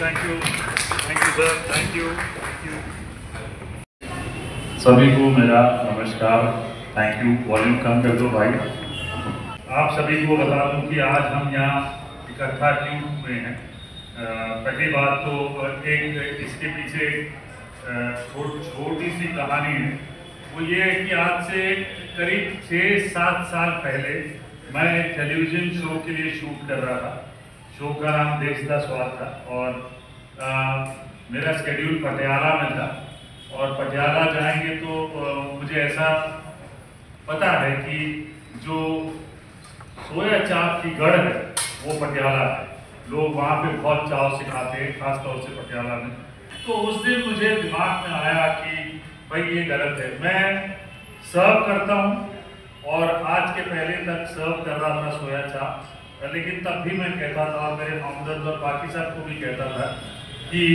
Sir, thank you. सभी को मेरा नमस्कार। Thank you. वॉल्यूम कम कर दो भाई। आप सभी को बता दूं कि आज हम यहाँ इकट्ठा क्यों हुए हैं। पहली बात तो एक इसके पीछे छोटी सी कहानी है। वो ये है कि आज से करीब 6-7 साल पहले मैं टेलीविज़न शो के लिए शूट कर रहा था। शो का नाम देश का स्वाद था और मेरा स्केड्यूल पटियाला में था और पटियाला जाएंगे तो मुझे ऐसा पता है कि जो सोया चाप की गढ़ है वो पटियाला है। लोग वहाँ पे बहुत चाव से खाते हैं, खासतौर से पटियाला में। तो उस दिन मुझे दिमाग में आया कि भाई ये गलत है। मैं सर्व करता हूँ और आज के पहले तक सर्व कर रहा था सोया चाप, लेकिन तब भी मैं कहता था और मेरे फाउंडर्स और बाकी सबको भी कहता था कि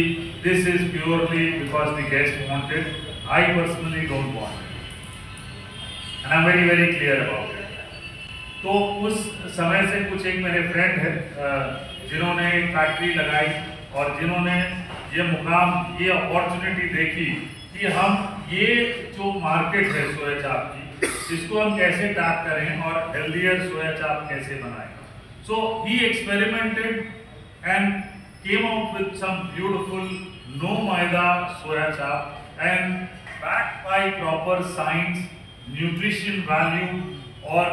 this is purely because the guest wanted, I personally don't want and I am very very clear about it. तो उस समय से कुछ एक मेरे फ्रेंड है जिन्होंने एक फैक्ट्री लगाई और जिन्होंने ये मुकाम, ये अपॉर्चुनिटी देखी कि हम ये जो मार्केट है सोया चाप की, इसको हम कैसे टैप करें और हेल्दियर सोया चाप कैसे बनाएं। So he experimented and came out with some beautiful no maida soya chap and backed by proper science, nutrition value और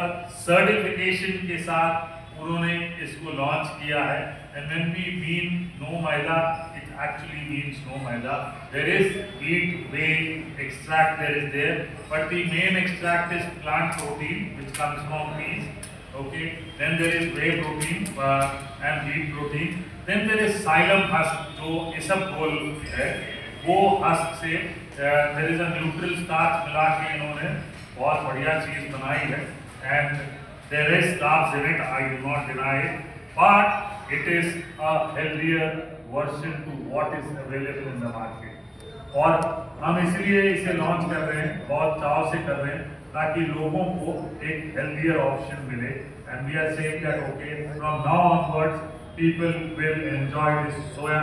certification के साथ उन्होंने इसको लॉन्च किया है। And when we mean no maida, it actually means no maida. There is wheat, whey extract there, but the main extract is plant protein which comes from peas. Okay, then there is whey protein and wheat protein. Then there is xylem husk जो इसबगोल है, वो husk से there is a neutral starch मिला के इन्होंने बहुत बढ़िया चीज बनाई है। And there is carbs in it, I do not deny it, but it is a healthier version to what is available in the market। और हम इसलिए इसे लॉन्च कर रहे हैं, बहुत चाव से कर रहे हैं ताकि लोगों को एक हेल्दियर ऑप्शन मिले। And we are saying that okay, from now onwards people will enjoy this soya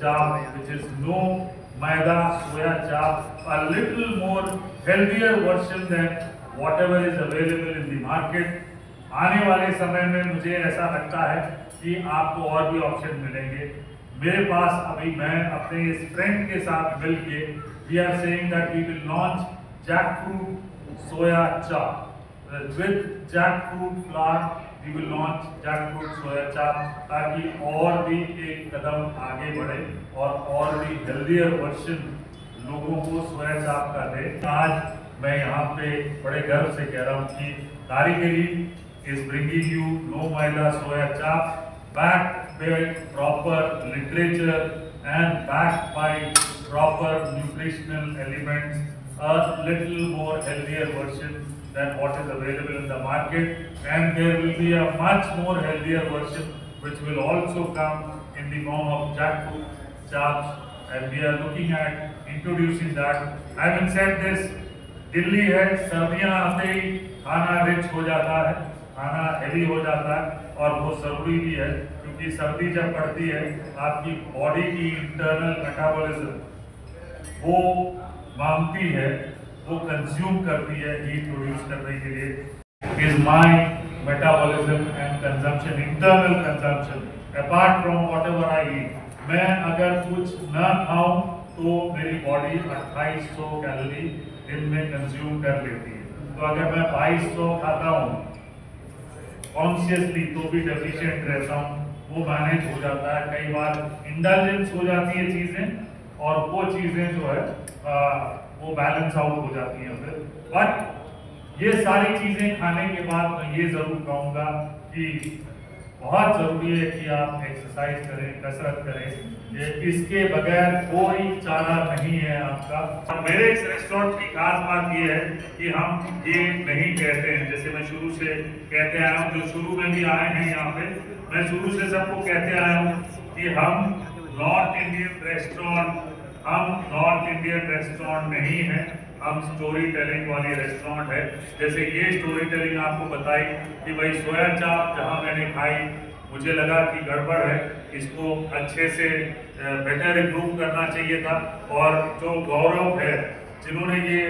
chaap which is no maida soya chaap, a little more healthier version than whatever is available in the market. आने वाले समय में मुझे ऐसा लगता है कि आपको और भी ऑप्शन मिलेंगे। मेरे पास अभी मैं अपने इस फ्रेंड के साथ मिलके we are saying that we will launch jackfruit soya chap with jackfruit flour। we will launch jackfruit soya chap ताकि और भी एक कदम आगे बढ़े और भी हेल्दियर वर्जन लोगों को सोया चाप का दे। आज मैं यहाँ पे बड़े गर्व से कह रहा हूँ कि कारीगरी is bringing you no maida soya chap backed by proper literature and backed by proper nutritional elements, a little more healthier version than what is available in the market, and there will be a much more healthier version which will also come in the form of jackfruit chaps, and we are looking at introducing that। Having said this, Delhi है, सर्दियाँ आते ही खाना rich हो जाता है, खाना heavy हो जाता है और वो ज़रूरी भी है क्योंकि सर्दी जब पड़ती है आपकी बॉडी की इंटरनल मेटाबॉलिज्म वो मांगती है, वो कंज्यूम करती है हीट प्रोड्यूस करने के लिए। Is my metabolism and consumption, internal consumption apart from whatever I eat. मैं अगर कुछ न खाऊं तो मेरी बॉडी 2800 कैलोरी दिन में कंज्यूम कर लेती है। तो अगर मैं 2200 खाता हूँ कॉन्शियसली तो भी डेफिशिएंट रहता हूँ, वो मैनेज हो जाता है। कई बार इंडल्जेंस हो जाती है चीज़ें और वो चीज़ें जो है वो बैलेंस आउट हो जाती हैं फिर। बट ये सारी चीज़ें खाने के बाद मैं ये ज़रूर कहूँगा कि बहुत ज़रूरी है कि आप एक्सरसाइज करें, कसरत करें। इसके बगैर कोई चारा नहीं है आपका। मेरे इस रेस्टोरेंट की खास बात ये है कि हम ये नहीं कहते हैं, जैसे मैं शुरू से कहते आया हूँ, जो शुरू में भी आए हैं यहाँ पे, मैं शुरू से सबको कहते आया हूँ कि हम नॉर्थ इंडियन रेस्टोरेंट, हम नॉर्थ इंडियन रेस्टोरेंट नहीं है, हम स्टोरी टेलिंग वाली रेस्टोरेंट है। जैसे ये स्टोरी टेलिंग आपको बताई कि भाई सोया चाप जहाँ मैंने खाई मुझे लगा कि गड़बड़ है, इसको अच्छे से बेटर इम्प्रूव करना चाहिए था। और जो गौरव है जिन्होंने ये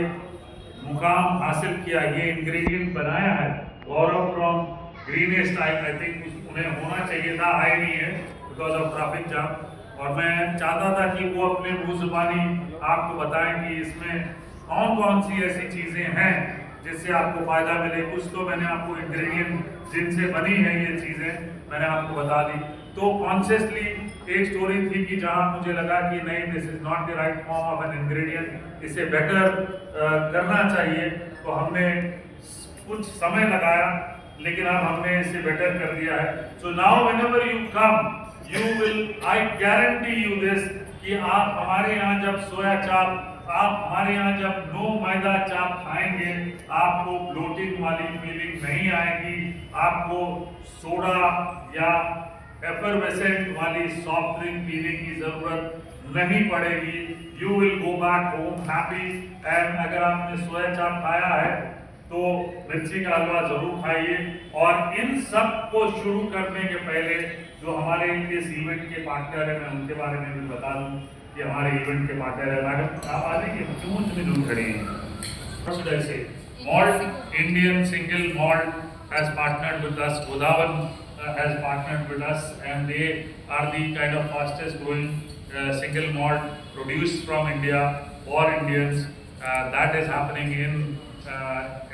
मुकाम हासिल किया, ये इंग्रेडिएंट बनाया है, गौरव फ्रॉम ग्रीनेस्ट, आई थिंक उन्हें होना चाहिए था, आए नहीं है बिकॉज ऑफ ट्रैफिक जाम। और मैं चाहता था कि वो अपने मुंह जुबानी आपको बताएं कि इसमें कौन कौन सी ऐसी चीज़ें हैं जिससे आपको फ़ायदा मिले। कुछ तो मैंने आपको इंग्रेडिएंट जिनसे बनी है ये चीज़ें मैंने आपको बता दी। तो कॉन्शियसली एक स्टोरी थी कि जहाँ मुझे लगा कि नहीं, this is not the right form of an ingredient, इसे बेटर करना चाहिए। तो हमने कुछ समय लगाया, लेकिन अब हमने इसे बेटर कर दिया है। So now whenever you come, you will, I guarantee you this, कि आप हमारे यहाँ जब सोया चाप, आप हमारे यहाँ जब नो मैदा चाप खाएंगे, आपको ब्लोटिंग वाली फीलिंग नहीं आएगी, आपको सोडा या एफरवेसेंट वाली सॉफ्ट ड्रिंक पीने की जरूरत नहीं पड़ेगी। You will go back home happy. And अगर आपने सोया चाप खाया है तो मिर्ची का हलवा जरूर खाइए। और इन सब को शुरू करने के पहले जो हमारे इस इवेंट के पार्टनर है, मैं उनके बारे में भी बता दूं कि हमारे इवेंट के पार्टनर है, मैडम आप आ जाइए, क्यों इतनी दूर खड़ी हैं? Malt, Indian single malt has partnered with us, Godawan has partnered with us, and they are the kind of fastest growing single malt produced from India for Indians. That is happening in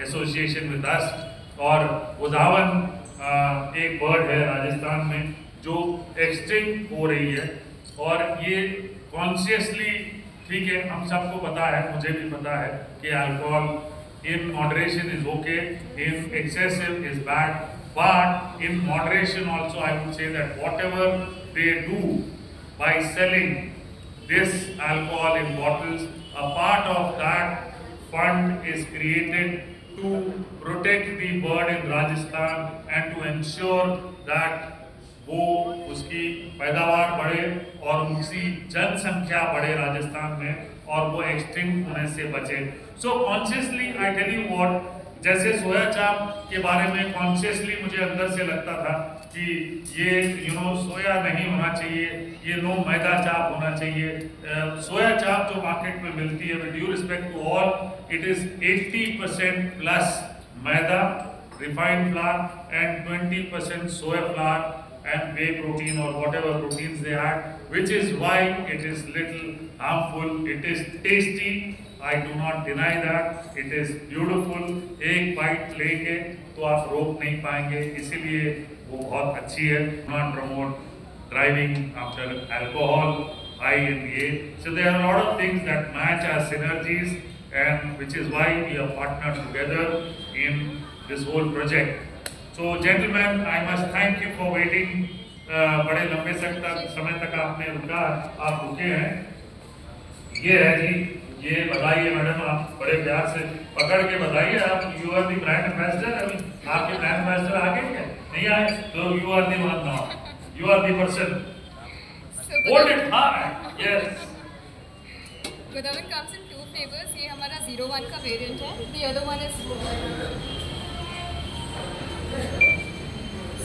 association with us. और गोदावन एक bird है राजस्थान में जो extinct हो रही है, और ये कॉन्शियसली, ठीक है, हम सबको पता है, मुझे भी पता है कि alcohol in moderation is okay, in excessive is bad, but in moderation also I would say that whatever they do by selling this alcohol in bottles, a part of that fund is created to protect the bird in Rajasthan and to ensure that वो उसकी पैदावार बढ़े और उसकी जनसंख्या बढ़े राजस्थान में, और वो एक्सटिंक्ट होने से बचे। So consciously I tell you what, जैसे सोया चाप के बारे में कॉन्शियसली मुझे अंदर से लगता था कि ये सोया नहीं होना चाहिए, ये नो मैदा चाप होना चाहिए। सोया चाप जो मार्केट में मिलती है, with due respect to all, it is 80% plus maida, refined flour and 20% soya flour and whey protein or whatever proteins they add, which is why it is little harmful. It is tasty, I do not deny that. It is beautiful. एक bite लेके तो आप रोक नहीं पाएंगे, इसीलिए वो बहुत अच्छी है। Not promote driving after alcohol, IMA. So there are a lot of things that match our synergies, and which is why we are partnered together in this whole project. So gentlemen, I must thank you for waiting. बड़े लंबे समय तक आपने रुका, आप रुके हैं। ये है जी, ये बताइए मैडम, आप बड़े प्यार से पकड़ के बताइए, आप you are the brand ambassador. अभी आपके ब्रांड एम्बेसडर आ गए क्या? नहीं आए तो you are the one now, you are the person. Hold it high, yes. Godawan comes in two flavors. ये हमारा 01 का वेरिएंट है, the other one is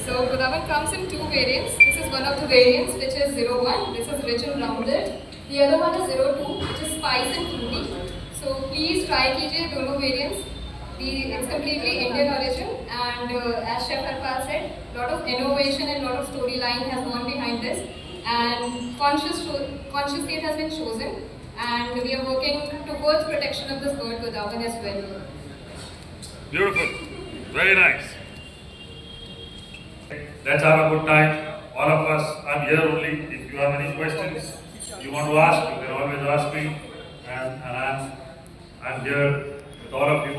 So Godawan comes in two variants. This is one of the variants, which is 01. This is rich and rounded. The other one is 02, which is spice and fruity. So please try कीजिए दोनों variants. It's completely Indian origin, and as Chef Harpal said, lot of innovation and lot of storyline has gone behind this, and conscious date has been chosen, and we are working towards protection of this bird Godawan as well. Beautiful, very nice. Let's have a good time. All of us, I'm here only. If you have any questions you want to ask, you can always ask me, and I'm here with all of you.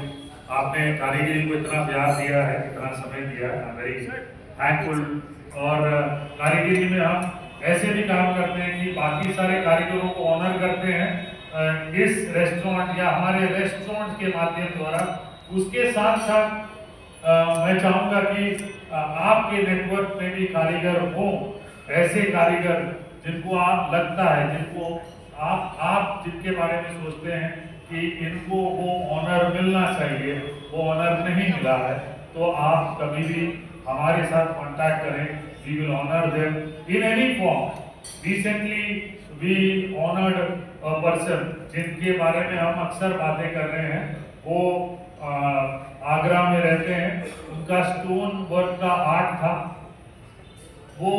आपने कारीगरी को इतना प्यार दिया है, इतना समय दिया है, I'm very thankful. और कारीगरी में हम ऐसे भी काम करते हैं कि बाकी सारे कारीगरों को ऑनर करते हैं इस रेस्टोरेंट या हमारे रेस्टोरेंट के माध्यम द्वारा। उसके साथ साथ मैं चाहूँगा कि आपके नेटवर्क में भी कारीगर हो, ऐसे कारीगर जिनको आप लगता है, जिनको आप जिनके बारे में सोचते हैं कि इनको वो ऑनर मिलना चाहिए, वो ऑनर नहीं मिला है, तो आप कभी भी हमारे साथ कांटेक्ट करें। we will honor them in any form. Recently we honored a person जिनके बारे में हम अक्सर बातें कर रहे हैं, वो आगरा में रहते हैं, उनका स्टोन वर्क का आर्ट था, वो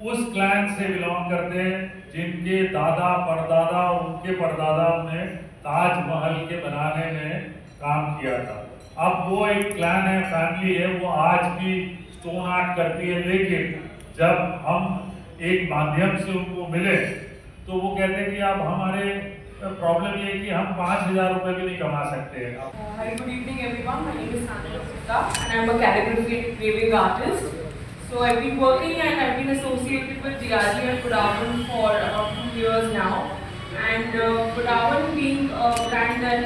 उस क्लैन से बिलोंग करते हैं जिनके दादा परदादा और उनके परदादाओं ने ताजमहल के बनाने में काम किया था। अब वो एक क्लैन है, फैमिली है, वो आज भी स्टोन आर्ट करती है, लेकिन जब हम एक माध्यम से उनको मिले तो वो कहते हैं कि अब हमारे प्रॉब्लम ये है कि हम 5,000 रुपए भी नहीं कमा सकते हैं। Hi, good evening everyone. My name is Sandra Gupta and I am a calligraphy engraving artist. So I've been working and I've been associated with DRG and Godawan for about 2 years now. And Godawan being a brand that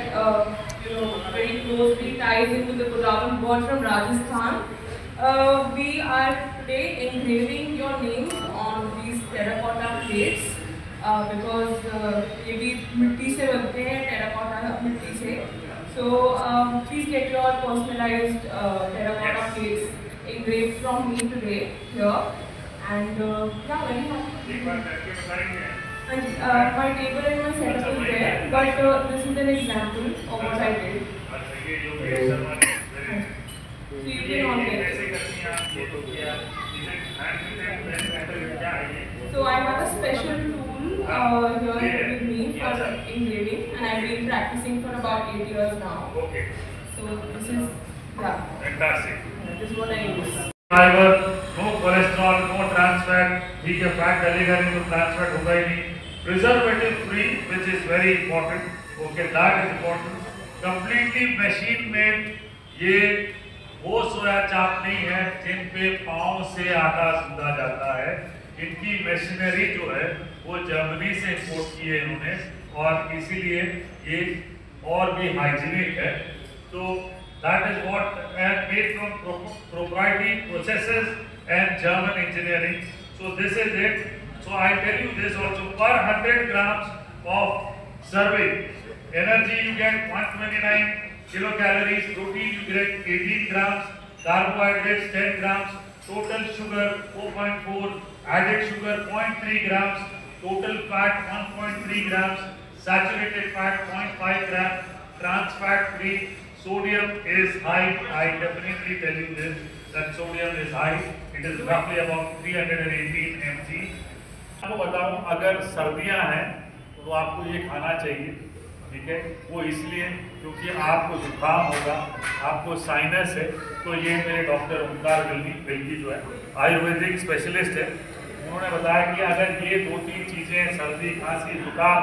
very closely ties into the Godawan god from Rajasthan, we are today engraving your names on these terracotta plates because ये भी मिट्टी से बनते हैं, terracotta मिट्टी से. So please get your personalized terracotta plates engraved from me today here, and yeah, very happy. My table and my setup is there, but this is an example of what I did. So you can all get it. So I have a special tool here with me for engraving, and I've been practicing for about 8 years now. Okay. So this is Fantastic. This is what I use. Fibre, no cholesterol, no trans fat, ठीक है, fat डलेगा नहीं तो trans fat होगा ही नहीं, preservative free which is very important, okay, that is important, completely machine made, ये वो सोया चाप नहीं है जिन पे पाँव से आटा सूंधा जाता है, इनकी मशीनरी जो है वो जर्मनी से इंपोर्ट की है इन्होंने, और इसीलिए ये और भी हाइजीनिक है। तो that is what made from proprietary processes and German engineering. So this is it. So I tell you this also, per 100 grams of serving, energy you get 129 kilocalories, protein you get 18 grams, carbohydrates 10 grams, total sugar 4.4, added sugar 0.3 grams, total fat 1.3 grams, saturated fat 0.5 grams, trans fat free. Sodium is high. I definitely tell you this, that sodium is high. It is roughly about 318 mg. आपको बताऊं, अगर सर्दियां हैं तो आपको ये खाना चाहिए, ठीक है, वो इसलिए क्योंकि आपको जुकाम होगा, आपको साइनस है, तो ये मेरे डॉक्टर ओमकार बिल्की जो है आयुर्वेदिक स्पेशलिस्ट है, उन्होंने बताया कि अगर ये 2-3 चीज़ें, सर्दी, खांसी, जुकाम,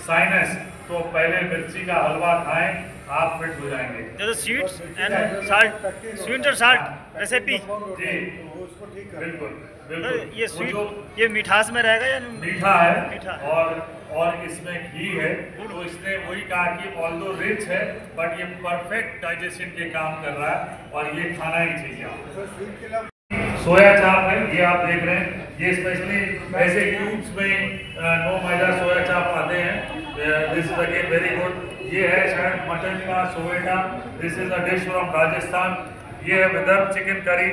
साइनस, तो पहले मिर्ची का हलवा खाएं, आप फिट हो जाएंगे। जो स्वीट्स एंड साल्ट, स्वीट और साल्ट रेसिपी जी, बिल्कुल बिल्कुल। ये स्वीट, ये मिठास में रहेगा या मीठा है, मीठा, और इसमें घी है, तो इसने वही कहा कि ऑल्दो रिच है बट ये परफेक्ट डाइजेशन के काम कर रहा है और ये खाना ही चाहिए। सोया चाप है, ये आप देख रहे हैं, ये स्पेशली ऐसे क्यूब्स में नो मैदा सोया चाप आते हैं, this is again very good. ये है शायद मटन का soyta, this is a dish from Rajasthan. ये है विदर्भ चिकन करी,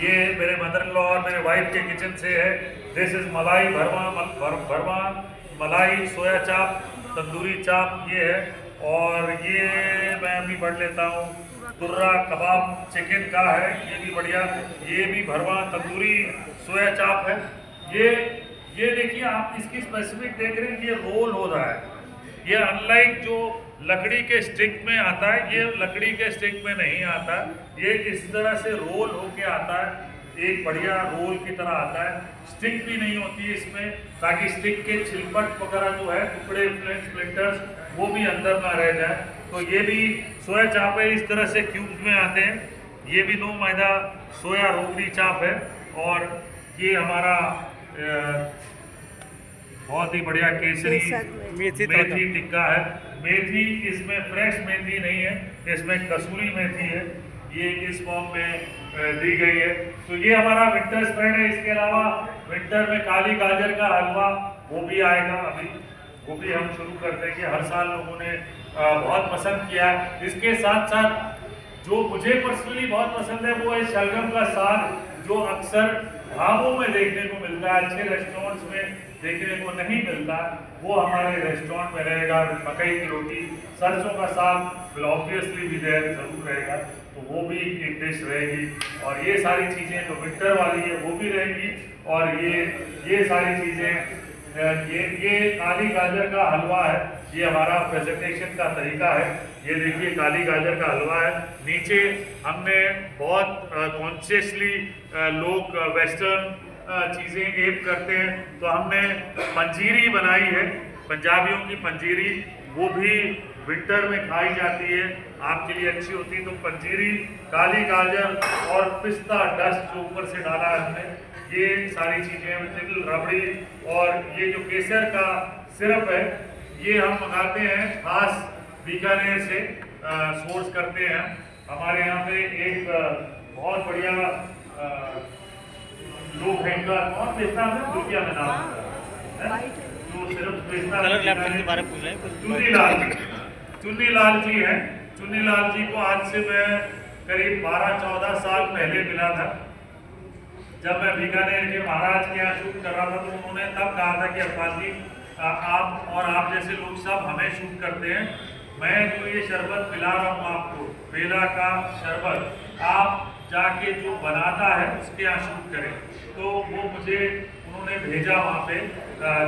ये मेरे मदर इन लॉ और मेरे वाइफ के किचन से है। दिस इज मलाई भरवा मलाई सोया चाप, तंदूरी चाप ये है, और ये मैं अभी बढ़ लेता हूँ, तुर्रा कबाब चिकन का है, ये भी बढ़िया, ये भी भरवा तंदूरी सोया चाप है। ये देखिए आप इसकी स्पेसिफिक देख रहे हैं, ये रोल हो रहा है, ये अनलाइक जो लकड़ी के स्टिक में आता है, ये लकड़ी के स्टिक में नहीं आता, ये इस तरह से रोल होके आता है, एक बढ़िया रोल की तरह आता है, स्टिक भी नहीं होती है इसमें, ताकि स्टिक के छिलपट वगैरह जो है, टुकड़े स्प्लिंटर्स, वो भी अंदर ना रह जाए। तो ये भी सोया चाप है, इस तरह से क्यूब्स में आते हैं। ये भी नो मैदा सोया रोगड़ी चाप है, और ये हमारा बहुत ही बढ़िया केसरी मेथी टिक्का है। मेथी इसमें फ्रेश मेथी नहीं है, इसमें कसूरी मेथी है, ये इस फॉर्म में दी गई है। तो ये हमारा विंटर स्प्रेड है। इसके अलावा विंटर में काली गाजर का हलवा वो भी आएगा, अभी वो भी हम शुरू करते हैं कि हर साल लोगों ने बहुत पसंद किया है। इसके साथ साथ जो मुझे पर्सनली बहुत पसंद है वो है शलगम का साग, जो अक्सर ढाबों में देखने को मिलता है, अच्छे रेस्टोरेंट्स में देखने को नहीं मिलता, वो हमारे रेस्टोरेंट में रहेगा। मकई की रोटी, सरसों का साग विल ऑब्वियसली भी देयर, जरूर रहेगा, तो वो भी एक डिश रहेगी। और ये सारी चीज़ें जो विंटर वाली है वो भी रहेगी। और ये सारी चीज़ें, ये काली गाजर का हलवा है, ये हमारा प्रेजेंटेशन का तरीका है। ये देखिए काली गाजर का हलवा है। नीचे हमने बहुत कॉन्शियसली लोग वेस्टर्न चीज़ें एड करते हैं, तो हमने पंजीरी बनाई है, पंजाबियों की पंजीरी, वो भी विंटर में खाई जाती है, आपके लिए अच्छी होती है। तो पंजीरी, काली गाजर और पिस्ता डस्ट जो ऊपर से डाला है हमने, ये सारी चीज़ें, तिल, रबड़ी, और ये जो केसर का सिरप है ये हम मंगाते हैं खास बीकानेर से, सोर्स करते हैं। हमारे यहाँ पे एक बहुत बढ़िया लोग हैं, इनका कौन बेचता है, दुनिया में नाम है, जो सिर्फ बेचता है, चुन्नीलाल जी हैं। चुन्नीलाल जी को आज से मैं करीब 12-14 साल पहले मिला था, जब मैं बीकानेर के महाराज के यहाँ शूट कर रहा था। तो उन्होंने तब कहा था कि अरफाज जी आप और आप जैसे लोग सब हमें शूट करते हैं, मैं जो ये शरबत पिला रहा हूँ आपको, बेला का शरबत, आप जाके जो बनाता है उसके यहाँ शूट करें। तो वो मुझे उन्होंने भेजा वहाँ पे,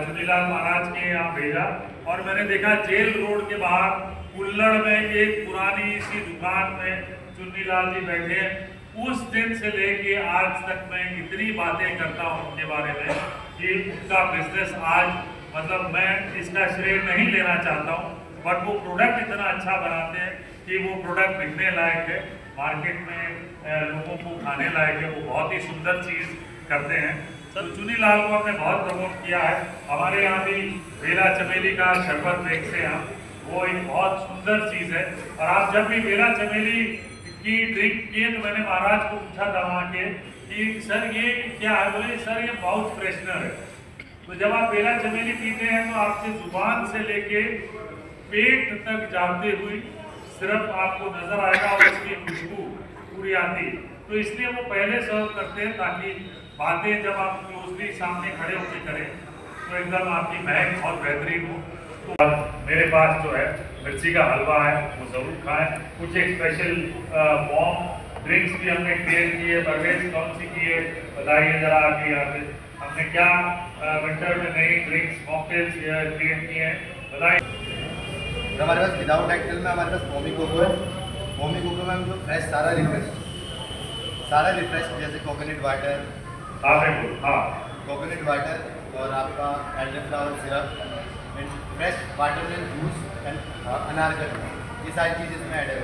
चुन्नीलाल महाराज के यहाँ भेजा, और मैंने देखा जेल रोड के बाहर कुल्लड़ में एक पुरानी सी दुकान में चुन्नीलाल जी बैठे हैं। उस दिन से लेके आज तक मैं इतनी बातें करता हूँ उनके बारे में कि उनका बिजनेस आज, मतलब मैं इसका श्रेय नहीं लेना चाहता हूँ, बट वो प्रोडक्ट इतना अच्छा बनाते हैं कि वो प्रोडक्ट बिकने लायक है, मार्केट में लोगों को खाने लायक है, वो बहुत ही सुंदर चीज़ करते हैं। तो चुन्नीलाल को हमने बहुत प्रमोट किया है। हमारे यहाँ भी बेला चमेली का शरबत देखते हैं हम, वो एक बहुत सुंदर चीज़ है। और आप जब भी बेला चमेली की ड्रिंक किए तो मैंने महाराज को पूछा था वहाँ के कि सर ये क्या है, बोले सर ये माउथ फ्रेशनर है। तो जब आप बेला चमेली पीते हैं तो आपके जुबान से लेके पेट तक जाते हुए सिर्फ आपको नजर आएगा और उसकी खुशबू पूरी आती। तो इसलिए वो पहले सर्व करते हैं ताकि बातें जब आप क्लोजली सामने खड़े होकर करें तो एकदम आपकी महक बहुत बेहतरीन हो। तो मेरे पास जो है मिर्ची का हलवा है, वो ज़रूर खाएं। कुछ एक स्पेशल बॉम ड्रिंक्स भी हमने क्रिएट की है। परवेज कौन सी की है बताइए ज़रा आके यहाँ पे, हमने क्या विंटर में नई ड्रिंक्स मॉकटेल्स क्रिएट की हैं बताइए। हमारे पास विदाउट एक्टेल में हमारे पास मोमी कोको है। मोमी कोको में हम जो फ्रेश सारा रिफ्रेश जैसे कोकोनट वाटर, हाँ कोकोनट वाटर और आपका elderflower syrup and fresh watermelon juice and अनार का जूस, ये सारी चीज़ इसमें ऐड है।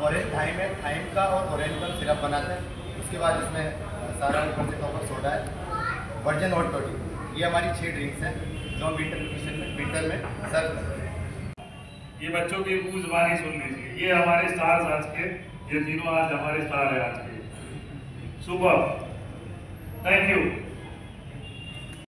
ऑरेंज थाइम है, थाइम का और ऑरेंज का सिरप बनाते हैं। उसके बाद इसमें सारा ऊपर से कॉपर सोडा है, वर्जन हॉट टॉटी। ये हमारी 6 ड्रिंक्स हैं जो हम विंटर में सर्व करते हैं। ये बच्चों की ज़बानी सुन लीजिए, ये हमारे स्टार्स आज के, ये तीनों आज हमारे स्टार है आज के। Super, thank you.